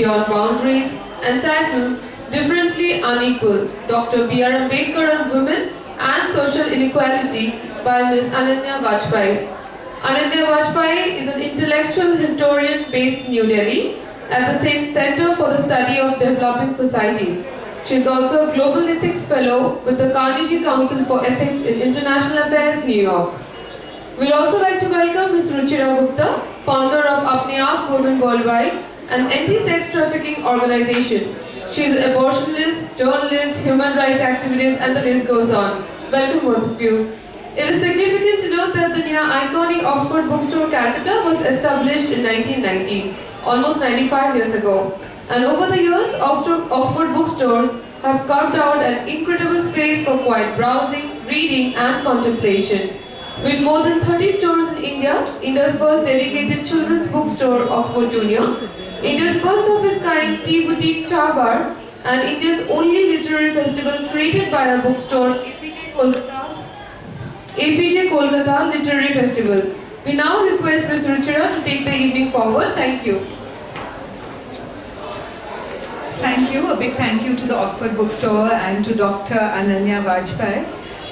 Beyond Boundaries, entitled Differently Unequal, Dr. B.R. Ambedkar on Women and Social Inequality by Ms. Ananya Vajpayee. Ananya Vajpayee is an intellectual historian based in New Delhi at the same Center for the Study of Developing Societies. She is also a Global Ethics Fellow with the Carnegie Council for Ethics in International Affairs, New York. We'd also like to welcome Ms. Ruchira Gupta, founder of Apne Aap Women Worldwide, an anti-sex trafficking organization. She is an abortionist, journalist, human rights activist, and the list goes on. Welcome both of you. It is significant to note that the near iconic Oxford Bookstore, Calcutta was established in 1990, almost 95 years ago. And over the years, Oxford bookstores have carved out an incredible space for quiet browsing, reading, and contemplation. With more than 30 stores in India, India's first dedicated children's bookstore, Oxford Junior, India's first of its kind tea boutique Cha Bar, and India's only literary festival created by a bookstore, APJ Kolkata Literary Festival. We now request Ms. Ruchira to take the evening forward. Thank you. Thank you. A big thank you to the Oxford Bookstore and to Dr. Ananya Vajpayee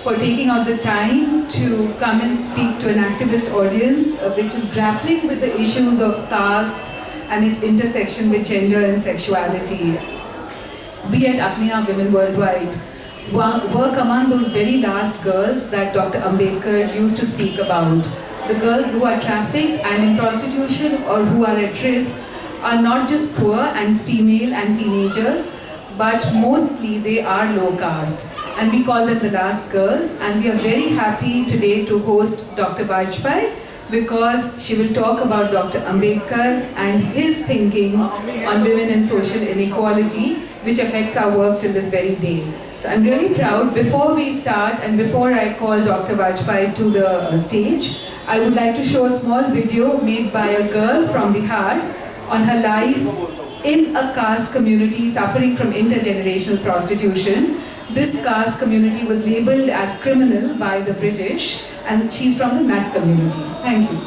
for taking out the time to come and speak to an activist audience which is grappling with the issues of caste and its intersection with gender and sexuality. We at Apne Aap Women Worldwide work among those very last girls that Dr. Ambedkar used to speak about. The girls who are trafficked and in prostitution or who are at risk are not just poor and female and teenagers, but mostly they are low caste. And we call them the last girls, and we are very happy today to host Dr. Vajpayee because she will talk about Dr. Ambedkar and his thinking on women and social inequality, which affects our work till this very day. So I'm really proud. Before we start and before I call Dr. Vajpayee to the stage, I would like to show a small video made by a girl from Bihar on her life in a caste community suffering from intergenerational prostitution. This caste community was labelled as criminal by the British, and she's from the Nat community. Thank you.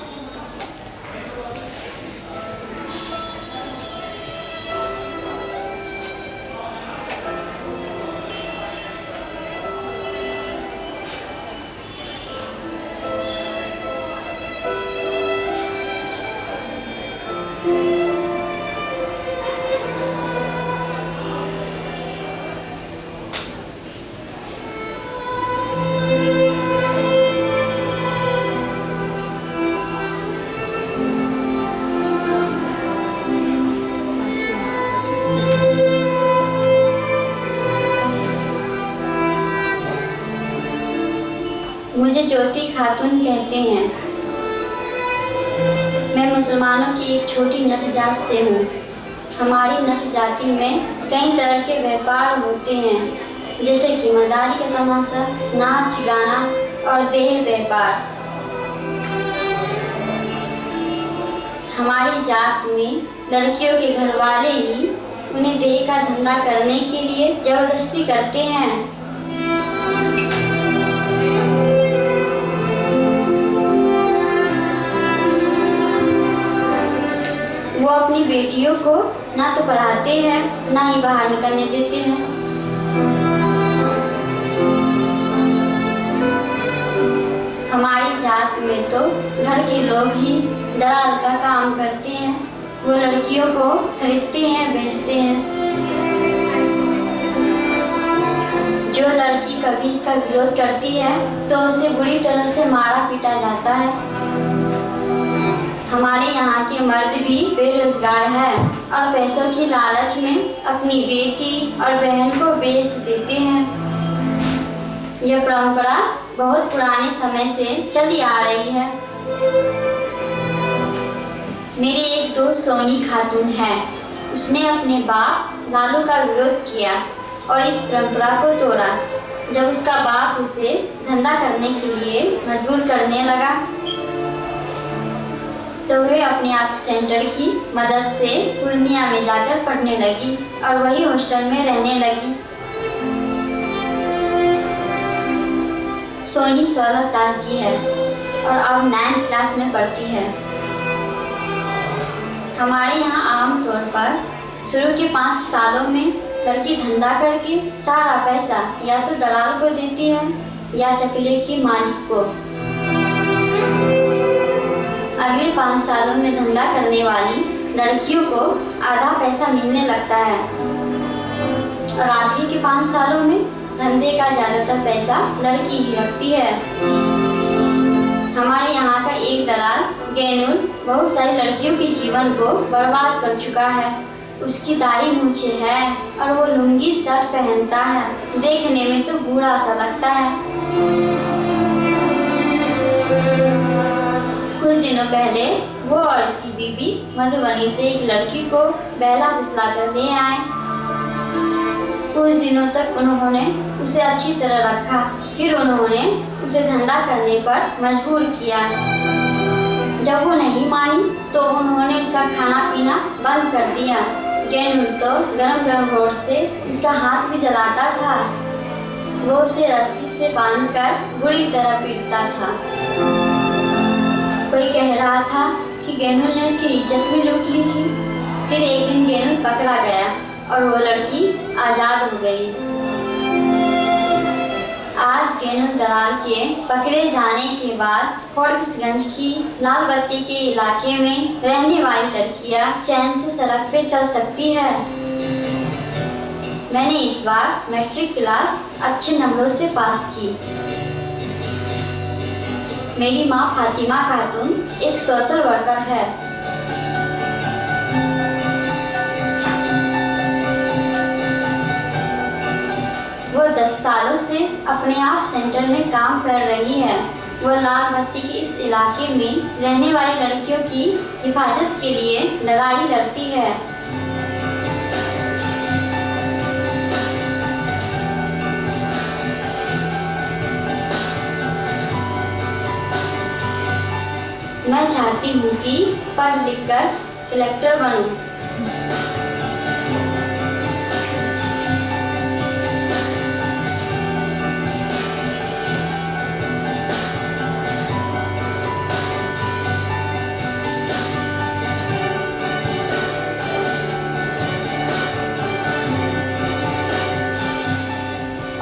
मुझे ज्योति खातून कहते हैं। मैं मुसलमानों की एक छोटी नट जात से हूँ। हमारी नट जाति में कई तरह के व्यापार होते हैं, जैसे कि मदारी का तमाशा, नाच गाना और देह व्यापार। हमारी जात में लड़कियों के घर वाले ही उन्हें देह का धंधा करने के लिए जबरदस्ती करते हैं। वो अपनी बेटियों को ना तो पढ़ाते हैं, ना ही बाहर निकलने देते हैं। हमारी जात में तो घर के लोग ही दलाल का काम करते हैं। वो लड़कियों को खरीदते हैं, बेचते हैं। जो लड़की कभी इसका विरोध करती है तो उसे बुरी तरह से मारा पीटा जाता है। हमारे यहाँ के मर्द भी बेरोजगार हैं और पैसों की लालच में अपनी बेटी और बहन को बेच देते हैं। यह परंपरा बहुत पुराने समय से चली आ रही है। मेरे एक दोस्त सोनी खातून है। उसने अपने बाप लालू का विरोध किया और इस परंपरा को तोड़ा। जब उसका बाप उसे धंधा करने के लिए मजबूर करने लगा तो वे अपने आप सेंटर की मदद से पूर्णिया में जाकर पढ़ने लगी और वही हॉस्टल में रहने लगी। सोनी 16 साल की है और अब 9th क्लास में पढ़ती है। हमारे यहाँ आमतौर पर शुरू के 5 सालों में लड़की धंधा करके सारा पैसा या तो दलाल को देती है या चकले के मालिक को। अगले 5 सालों में धंधा करने वाली लड़कियों को आधा पैसा मिलने लगता है और आखिरी के 5 सालों में धंधे का ज्यादातर पैसा लड़की ही रखती है। हमारे यहाँ का एक दलाल गैनुल बहुत सारी लड़कियों के जीवन को बर्बाद कर चुका है। उसकी दाढ़ी मूछे है और वो लुंगी शर्ट पहनता है, देखने में तो बुरा सा लगता है। कुछ दिनों पहले वो और उसकी बीवी मधुबनी से एक लड़की को बहला फुसला कर ले आए। कुछ दिनों तक उन्होंने उसे अच्छी तरह रखा, फिर उन्होंने उसे धंधा करने पर मजबूर किया। जब वो नहीं मानी तो उन्होंने उसका खाना पीना बंद कर दिया। गैनुल तो गरम गरम रोट से उसका हाथ भी जलाता था। वो उसे रस्सी से बांधकर बुरी तरह पीटता था। कोई कह रहा था कि गैनुल ने उसकी इज्जत भी लूट ली थी। फिर एक दिन गैनुल पकड़ा गया और वो लड़की आजाद हो गई। आज गैनुल दलाल के पकड़े जाने के बाद फोर्ब्सगंज की लाल बत्ती के इलाके में रहने वाली लड़कियां चैन से सड़क पे चल सकती है। मैंने इस बार मैट्रिक क्लास अच्छे नंबरों से पास की। मेरी माँ फातिमा खातून एक सोशल वर्कर है। वो 10 सालों से अपने आप सेंटर में काम कर रही है। वो लाल बत्ती के इस इलाके में रहने वाली लड़कियों की हिफाजत के लिए लड़ाई लड़ती है। मैं चाहती हूँ कि पढ़ लिख कर कलेक्टर बनूं।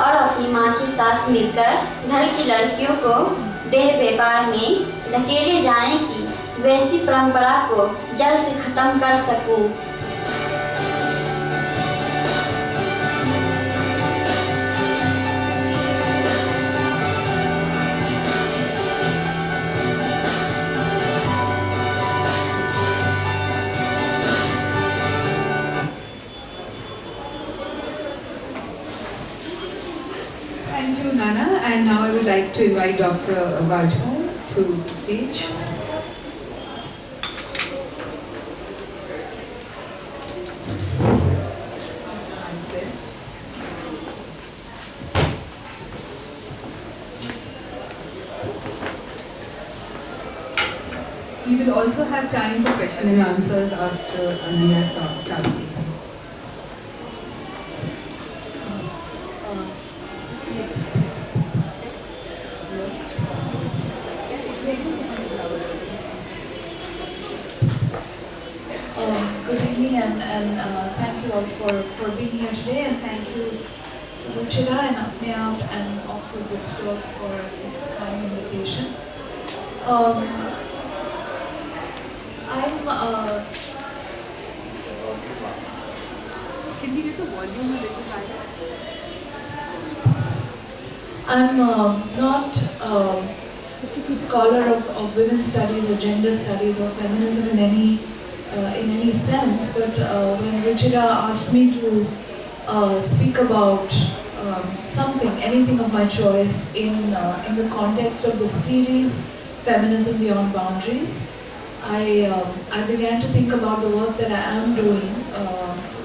और अपनी माँ के साथ मिलकर घर की लड़कियों को देह व्यापार में धकेले जाने की वैसी परंपरा को जड़ से खत्म कर सकूं। Thank you, Nana. And now I would like to invite Dr. Vajpal to the stage. We will also have time for question and answers after Ananya starts speaking. Good evening and thank you all for being here today, and thank you to Ruchira and Apne Aap and Oxford Bookstores for this kind invitation. Can you get the volume a little higher? I'm not a scholar of women's studies or gender studies or feminism in any sense, but when Ruchira asked me to speak about anything of my choice in the context of the series Feminism Beyond Boundaries, I began to think about the work that I am doing,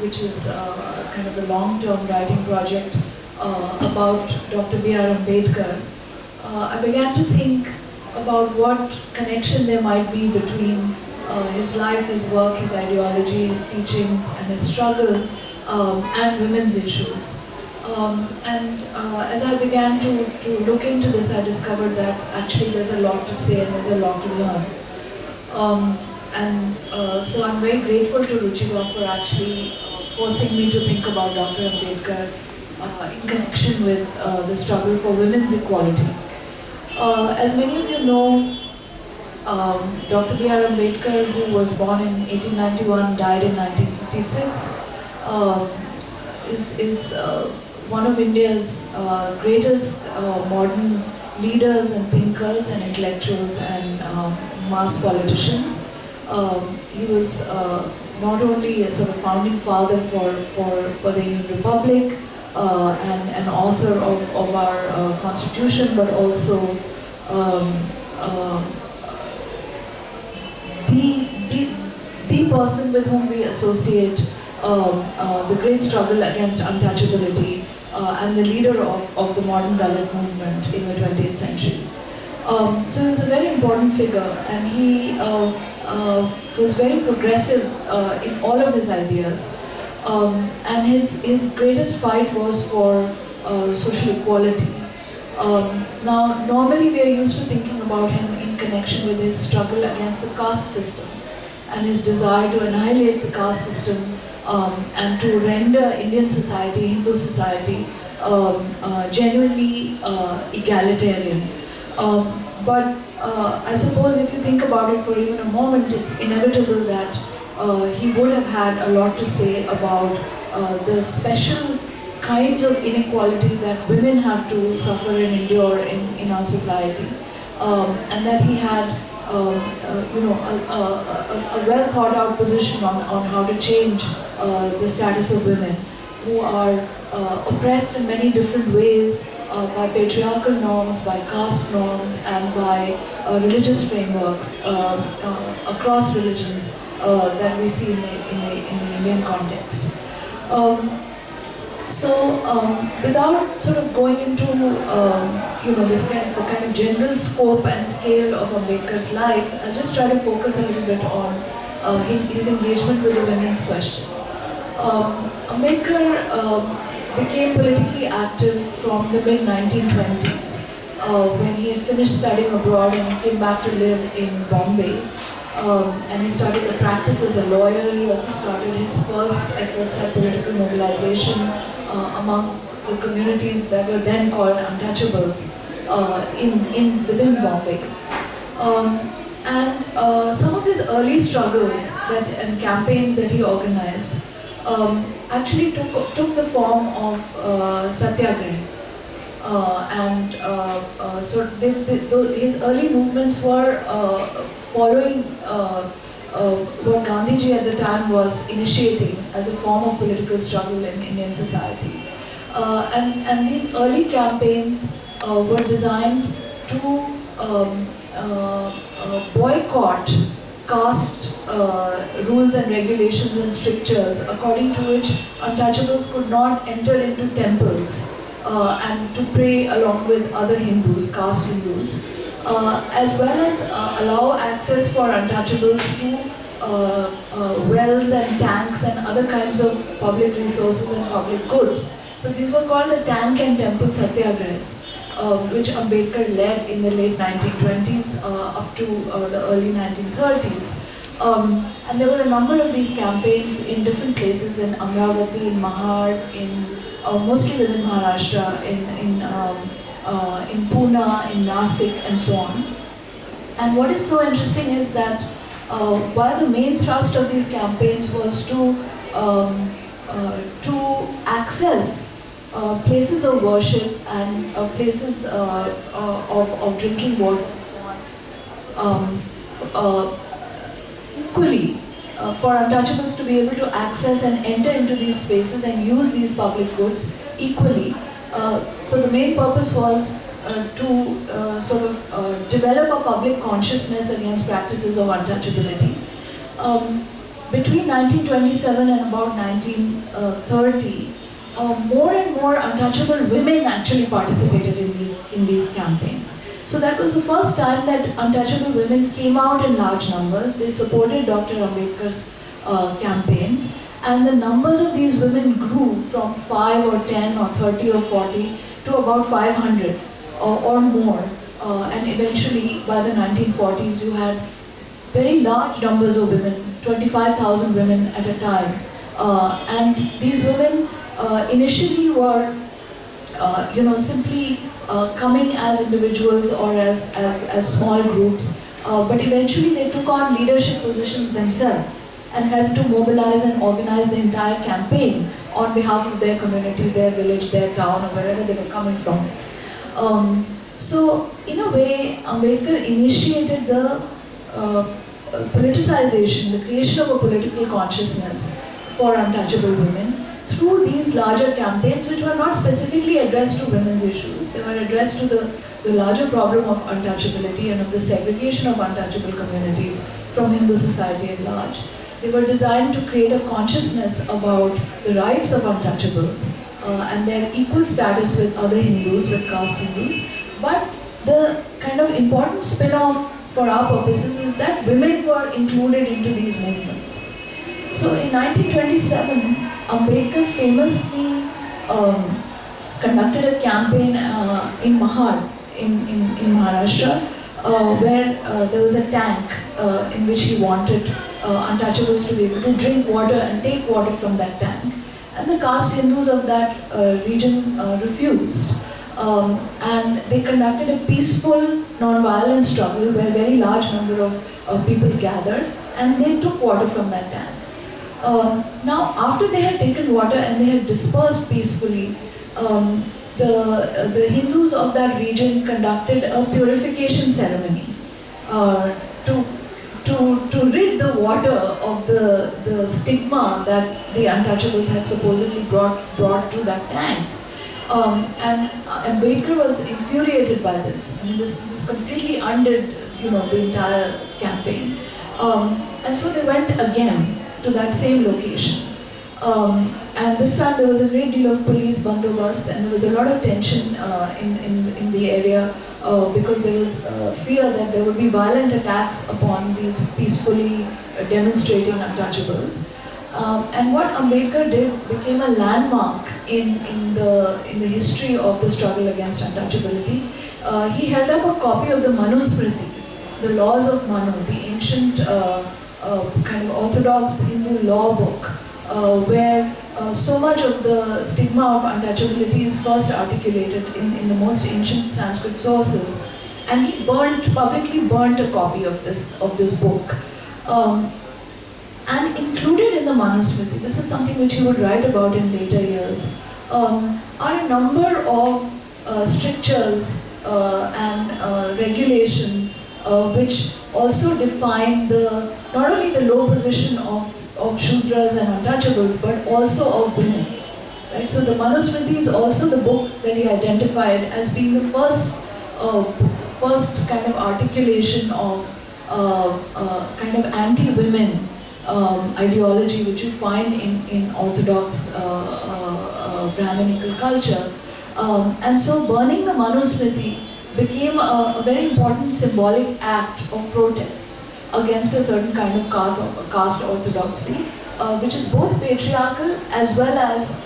which is kind of a long-term writing project about Dr. B.R. Ambedkar. I began to think about what connection there might be between his life, his work, his ideology, his teachings, and his struggle, and women's issues. As I began to look into this, I discovered that actually there's a lot to say and there's a lot to learn. So I'm very grateful to Ruchira for actually forcing me to think about Dr. Ambedkar in connection with the struggle for women's equality. As many of you know, Dr. B.R. Ambedkar, who was born in 1891, died in 1956, is one of India's greatest modern leaders and thinkers and intellectuals and mass politicians. He was not only a sort of founding father for the Indian Republic and an author of our constitution, but also the person with whom we associate the great struggle against untouchability and the leader of the modern Dalit movement in the 20th century. So he was a very important figure, and he was very progressive in all of his ideas. And his greatest fight was for social equality. Now, normally we are used to thinking about him in connection with his struggle against the caste system and his desire to annihilate the caste system and to render Indian society, Hindu society, genuinely egalitarian. But I suppose if you think about it for even a moment, it's inevitable that he would have had a lot to say about the special kinds of inequality that women have to suffer and endure in our society, and that he had a well thought out position on how to change the status of women who are oppressed in many different ways by patriarchal norms, by caste norms, and by religious frameworks across religions that we see in the Indian context. Without sort of going into this the kind of general scope and scale of Ambedkar's life, I'll just try to focus a little bit on his engagement with the women's question. Ambedkar became politically active from the mid-1920s when he had finished studying abroad and he came back to live in Bombay. And he started to practice as a lawyer. He also started his first efforts at political mobilization among the communities that were then called untouchables within Bombay. Some of his early struggles and campaigns that he organized actually took the form of satyagraha. His early movements were following what Gandhiji at the time was initiating as a form of political struggle in Indian society. And these early campaigns were designed to boycott caste rules and regulations and strictures according to which untouchables could not enter into temples and to pray along with other Hindus, caste Hindus, as well as allow access for untouchables to wells and tanks and other kinds of public resources and public goods. So these were called the tank and temple satyagrahas, which Ambedkar led in the late 1920s up to the early 1930s. And there were a number of these campaigns in different places, in Amravati, in Mahad, mostly within Maharashtra, in Pune, in Nasik, and so on. And what is so interesting is that while the main thrust of these campaigns was to access places of worship and places of drinking water and so on, equally for untouchables to be able to access and enter into these spaces and use these public goods equally. So the main purpose was to develop a public consciousness against practices of untouchability. Between 1927 and about 1930, more and more untouchable women actually participated in these campaigns. So that was the first time that untouchable women came out in large numbers. They supported Dr. Ambedkar's campaigns, and the numbers of these women grew from 5 or 10 or 30 or 40 to about 500 or more. And eventually, by the 1940s, you had very large numbers of women, 25,000 women at a time, And these women initially were simply coming as individuals or as small groups, but eventually they took on leadership positions themselves and helped to mobilize and organize the entire campaign on behalf of their community, their village, their town, or wherever they were coming from. So, in a way, Ambedkar initiated the politicization, the creation of a political consciousness for untouchable women through these larger campaigns, which were not specifically addressed to women's issues. They were addressed to the larger problem of untouchability and of the segregation of untouchable communities from Hindu society at large. They were designed to create a consciousness about the rights of untouchables and their equal status with other Hindus, with caste Hindus. But the kind of important spin-off for our purposes is that women were included into these movements. So in 1927, Ambedkar famously conducted a campaign in Mahad, in Maharashtra, where there was a tank in which he wanted untouchables to be able to drink water and take water from that tank. And the caste Hindus of that region refused. And they conducted a peaceful, non-violent struggle where a very large number of people gathered and they took water from that tank. Now, after they had taken water and they had dispersed peacefully, the Hindus of that region conducted a purification ceremony to rid the water of the stigma that the untouchables had supposedly brought to that tank. And Ambedkar was infuriated by this. I mean, this completely undid, the entire campaign. And so they went again to that same location. And this time there was a great deal of police bandobast and there was a lot of tension in the area because there was fear that there would be violent attacks upon these peacefully demonstrating untouchables. And what Ambedkar did became a landmark in the history of the struggle against untouchability. He held up a copy of the Manusmriti, the laws of Manu, the ancient kind of orthodox Hindu law book, where so much of the stigma of untouchability is first articulated in the most ancient Sanskrit sources. And he publicly burnt a copy of this book. And included in the Manusmriti, this is something which he would write about in later years, are a number of strictures and regulations which also define not only the low position of Shudras and untouchables, but also of women. Right? So the Manusmriti is also the book that he identified as being the first kind of articulation of kind of anti-women ideology which you find in Orthodox Brahminical culture. And so burning the Manusmriti became a very important symbolic act of protest against a certain kind of caste orthodoxy, which is both patriarchal as well as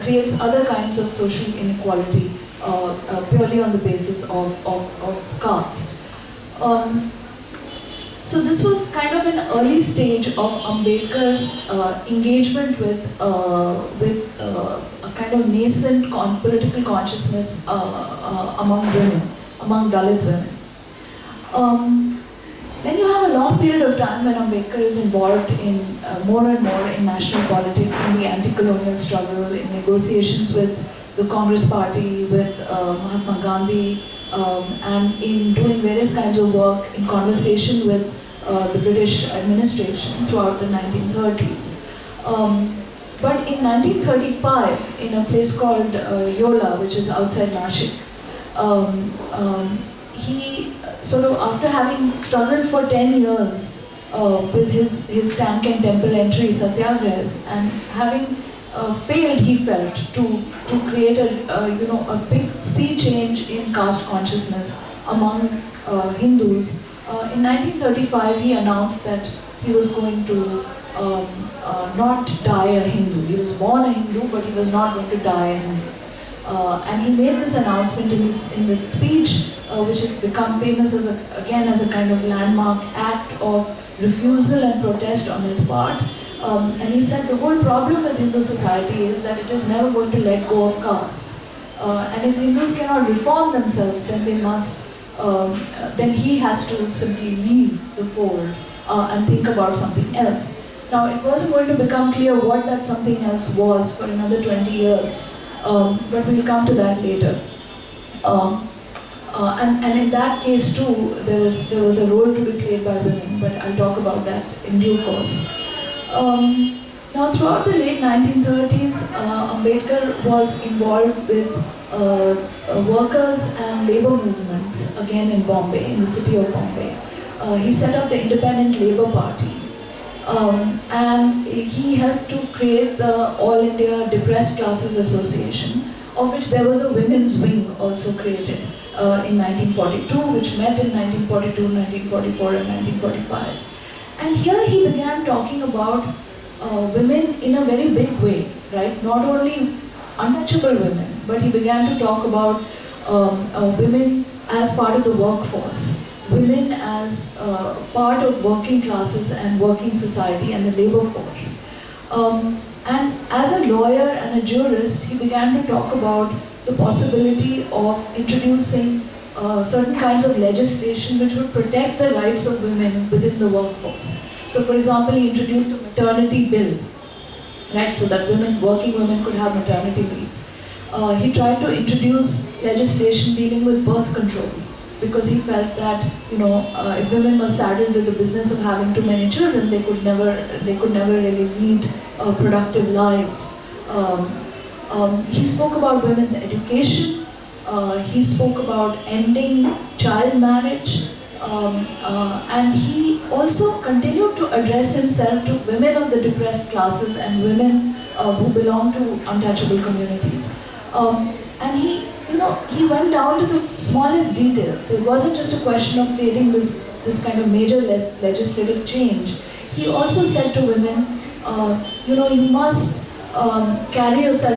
creates other kinds of social inequality purely on the basis of caste. So this was kind of an early stage of Ambedkar's engagement with a kind of nascent political consciousness among women, among Dalit women. Then you have a long period of time when Ambedkar is involved in more and more in national politics, in the anti-colonial struggle, in negotiations with the Congress party, with Mahatma Gandhi, and in doing various kinds of work in conversation with the British administration throughout the 1930s. But in 1935, in a place called Yola, which is outside Nashik, he sort of, after having struggled for 10 years with his tank and temple entry satyagrahas, and having failed, he felt, to create a big sea change in caste consciousness among Hindus. In 1935, he announced that he was going to not die a Hindu. He was born a Hindu, but he was not going to die a Hindu. And he made this announcement in this speech, which has become famous as a kind of landmark act of refusal and protest on his part, And he said the whole problem with Hindu society is that it is never going to let go of caste. And if Hindus cannot reform themselves, then they must, then he has to simply leave the fold and think about something else. Now, it wasn't going to become clear what that something else was for another 20 years, but we'll come to that later. And in that case too, there was a role to be played by women, but I'll talk about that in due course. Now, throughout the late 1930s, Ambedkar was involved with workers and labor movements, again in Bombay, in the city of Bombay. He set up the Independent Labour Party, and he helped to create the All India Depressed Classes Association, of which there was a women's wing also created in 1942, which met in 1942, 1944 and 1945. And here he began talking about women in a very big way, right? Not only untouchable women, but he began to talk about women as part of the workforce, women as part of working classes and working society and the labor force. And as a lawyer and a jurist, he began to talk about the possibility of introducing certain kinds of legislation which would protect the rights of women within the workforce. So for example, he introduced a maternity bill, right, so that working women could have maternity leave. He tried to introduce legislation dealing with birth control, because he felt that, if women were saddled with the business of having too many children, they could never really lead productive lives. He spoke about women's education. He spoke about ending child marriage. And he also continued to address himself to women of the depressed classes and women who belong to untouchable communities. And he went down to the smallest details. So it wasn't just a question of creating this kind of major legislative change. He also said to women, you must carry yourself